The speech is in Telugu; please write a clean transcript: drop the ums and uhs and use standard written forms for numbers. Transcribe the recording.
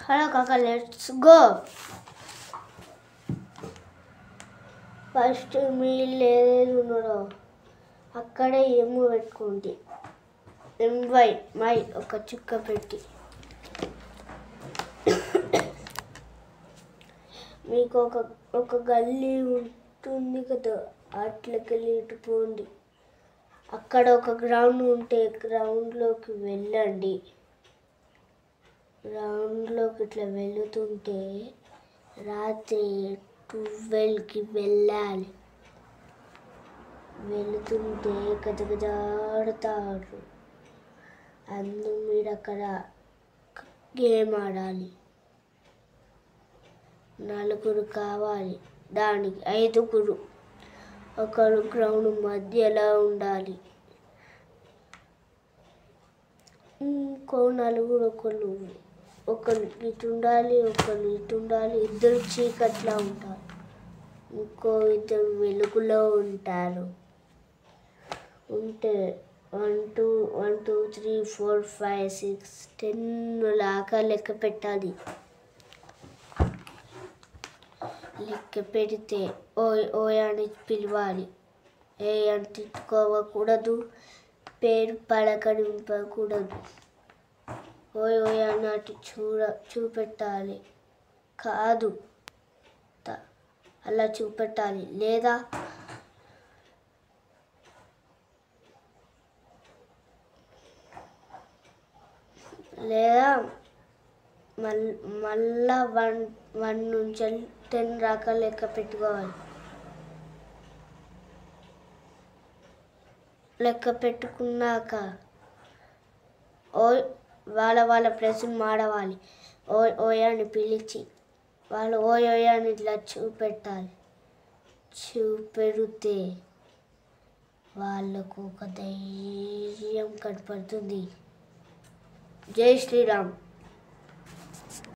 హలో కాక లెట్స్ గో. ఫస్ట్ మీరు ఏదేది ఉన్నారో అక్కడే ఏమో పెట్టుకోండి. ఎంవై మై ఒక చుక్క పెట్టి మీకు ఒక గల్లీ ఉంటుంది కదా, అట్లకెళ్ళి ఇటు పోండి. అక్కడ ఒక గ్రౌండ్ ఉంటే గ్రౌండ్లోకి వెళ్ళండి. గ్రౌండ్లోకి ఇట్లా వెళుతుంటే రాత్రి 12కి వెళ్ళాలి. వెళుతుంటే గజగజాడతారు. మీరు అక్కడ గేమ్ ఆడాలి. 4 కావాలి, దానికి 5. ఒకరు గ్రౌండ్ మధ్యలో ఉండాలి. ఇంకో 4 ఒకరు ఇటు ఉండాలి, ఒకరు ఇటు ఉండాలి. 2 చీకట్లా ఉంటారు, ఇంకో 2 వెలుగులో ఉంటారు. ఉంటే 1 2 1 2 3 4 5 6 10 లాగా లెక్క పెట్టాలి. లెక్క పెడితే ఓయ్ ఓయ్ అని పిలవాలి. ఏ అని తిట్టుకోవకూడదు, పేరు పలకరింపకూడదు. ఓయ్ ఓయ్ అన్నట్టు చూపెట్టాలి. కాదు, అలా చూపెట్టాలి. లేదా మళ్ళా 1 నుంచి 10 దాకా లెక్క పెట్టుకోవాలి. లెక్క పెట్టుకున్నాక ఓయ్ వాళ్ళ ప్రెస్ మాడవాలి. ఓయ్ ఓయ్ అని పిలిచి వాళ్ళు ఓయ్ ఓయ్ అని ఇట్లా చూపెట్టాలి. చూపెడితే వాళ్ళకు ఒక ధైర్యం కనపడుతుంది. జై శ్రీరామ్.